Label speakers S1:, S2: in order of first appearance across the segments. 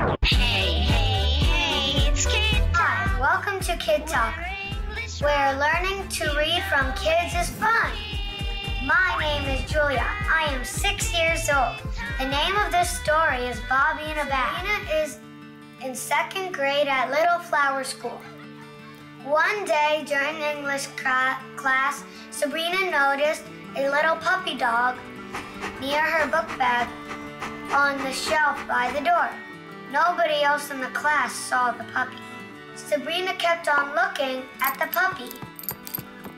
S1: Hey, it's Kid Talk.
S2: Hi, welcome to Kid Talk, where learning to read from kids is fun. My name is Julia. I am 6 years old. The name of this story is Bobby in a Bag. Sabrina is in 2nd grade at Little Flower School. One day during English class, Sabrina noticed a little puppy dog near her book bag on the shelf by the door. Nobody else in the class saw the puppy. Sabrina kept on looking at the puppy.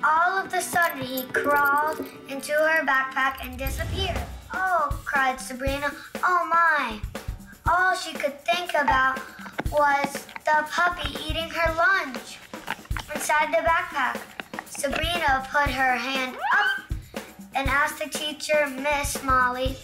S2: All of a sudden, he crawled into her backpack and disappeared. "Oh," cried Sabrina, "oh my." All she could think about was the puppy eating her lunch inside the backpack. Sabrina put her hand up and asked the teacher, "Miss Molly,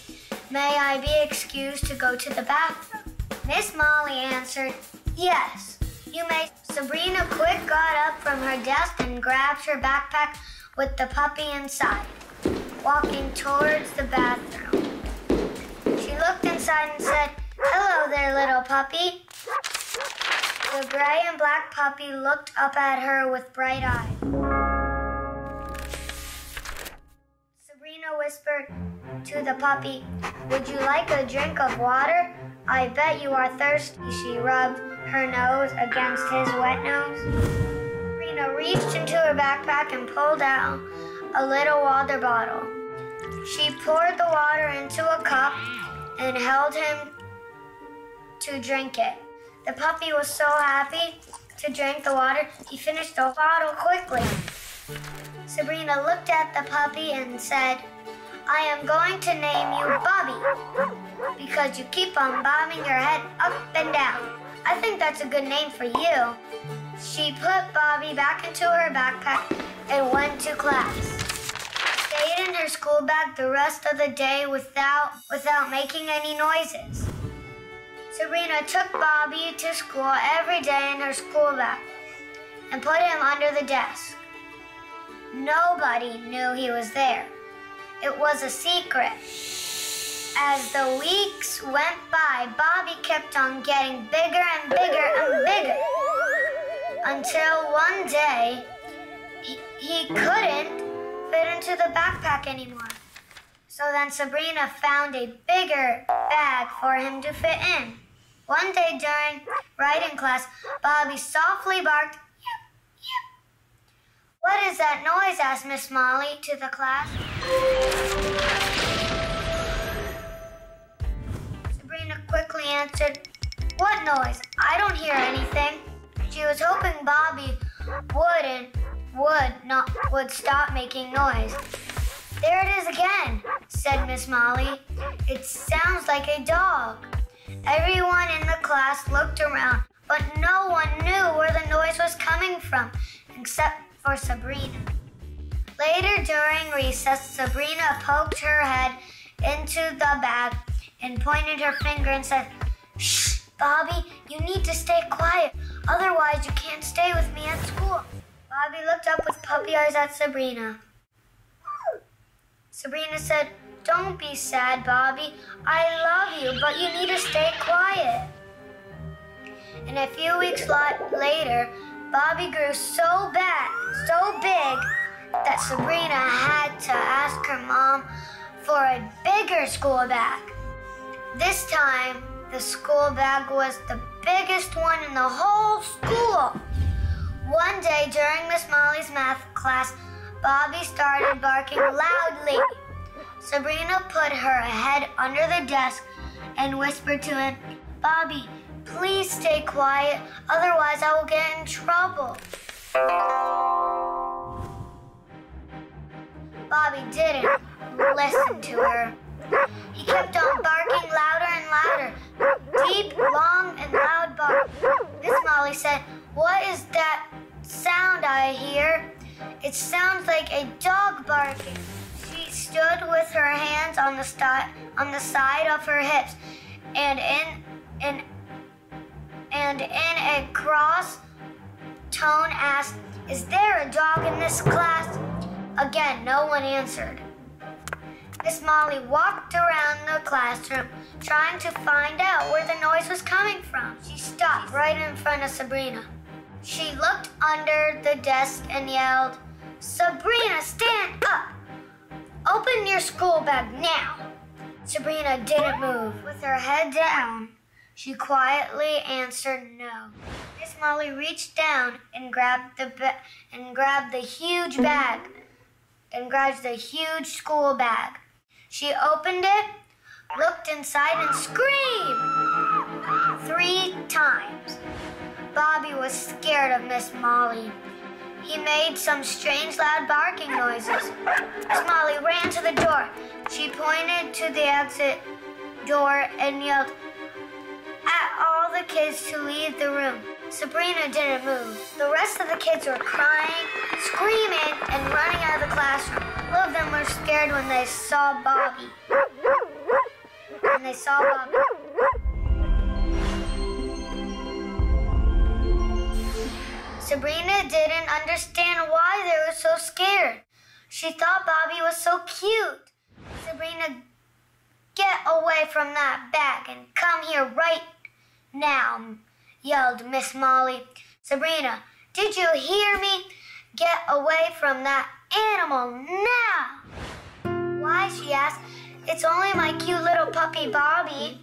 S2: may I be excused to go to the bathroom?" Miss Molly answered, "Yes, you may." Sabrina quick got up from her desk and grabbed her backpack with the puppy inside, walking towards the bathroom. She looked inside and said, "Hello there, little puppy." The gray and black puppy looked up at her with bright eyes. Sabrina whispered to the puppy, "Would you like a drink of water? I bet you are thirsty." She rubbed her nose against his wet nose. Sabrina reached into her backpack and pulled out a little water bottle. She poured the water into a cup and held him to drink it. The puppy was so happy to drink the water, he finished the bottle quickly. Sabrina looked at the puppy and said, "I am going to name you Bobby because you keep on bobbing your head up and down. I think that's a good name for you." She put Bobby back into her backpack and went to class. She stayed in her school bag the rest of the day without making any noises. Sabrina took Bobby to school every day in her school bag and put him under the desk. Nobody knew he was there. It was a secret. As the weeks went by, Bobby kept on getting bigger and bigger and bigger until one day he couldn't fit into the backpack anymore. So then Sabrina found a bigger bag for him to fit in. One day during writing class, Bobby softly barked, "Yip, yip." "What is that noise?" asked Miss Molly to the class. Sabrina quickly answered, "What noise? I don't hear anything." She was hoping Bobby would stop making noise. "There it is again," said Miss Molly. "It sounds like a dog." Everyone in the class looked around, but no one knew where the noise was coming from, except for Sabrina. Later during recess, Sabrina poked her head into the bag and pointed her finger and said, "Shh, Bobby, you need to stay quiet. Otherwise, you can't stay with me at school." Bobby looked up with puppy eyes at Sabrina. Sabrina said, "Don't be sad, Bobby. I love you, but you need to stay quiet." And a few weeks later, Bobby grew so big, that Sabrina had to ask her mom for a bigger school bag. This time, the school bag was the biggest one in the whole school. One day during Miss Molly's math class, Bobby started barking loudly. Sabrina put her head under the desk and whispered to him, "Bobby, please stay quiet, otherwise I will get in trouble." Bobby didn't listen to her. He kept on barking louder and louder, deep, long, and loud bark. Miss Molly said, "What is that sound I hear? It sounds like a dog barking." She stood with her hands on the side of her hips and in a cross tone asked, "Is there a dog in this class?" Again, no one answered. Miss Molly walked around the classroom trying to find out where the noise was coming from. She stopped right in front of Sabrina. She looked under the desk and yelled, "Sabrina, stand up! Open your school bag now!" Sabrina didn't move. With her head down, she quietly answered no. Miss Molly reached down and grabbed the huge bag and grabbed the huge school bag. She opened it, looked inside, and screamed 3 times. Bobby was scared of Miss Molly. He made some strange loud barking noises. Miss Molly ran to the door. She pointed to the exit door and yelled at all the kids to leave the room. Sabrina didn't move. The rest of the kids were crying, screaming, and running out of the classroom. All of them were scared when they saw Bobby. Sabrina didn't understand why they were so scared. She thought Bobby was so cute. Sabrina, get away from that bag and come here right now, yelled Miss Molly. Sabrina, did you hear me? Get away from that animal now. Why? She asked. It's only my cute little puppy Bobby.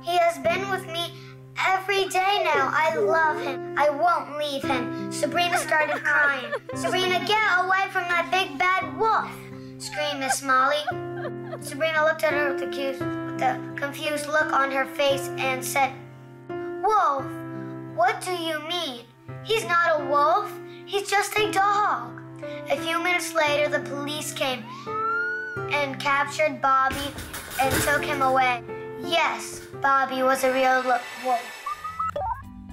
S2: He has been with me every day now. I love him. I won't leave him. Sabrina started crying. Sabrina, get away from that big bad wolf, screamed Miss Molly. Sabrina looked at her with a confused look on her face and said, "Wolf? What do you mean? He's not a wolf. He's just a dog." A few minutes later, the police came and captured Bobby and took him away. Yes, Bobby was a real wolf.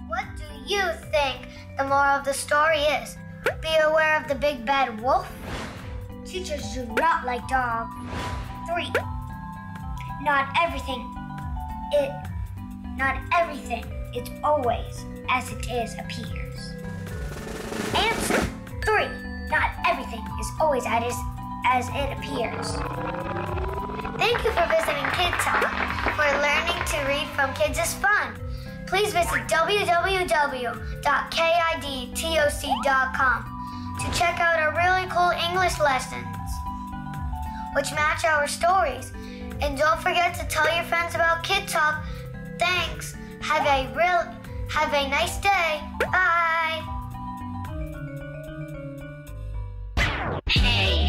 S2: What do you think the moral of the story is? Be aware of the big bad wolf. Teachers do not like dogs. 3. Not everything is always as it is appears. Answer 3. Not everything is always as it appears. Thank you for visiting KID TOC. For learning to read from kids is fun. Please visit www.kidtoc.com to check out our really cool English lessons, which match our stories. And don't forget to tell your friends about KID TOC. Thanks. Have a nice day. Bye.
S1: Hey.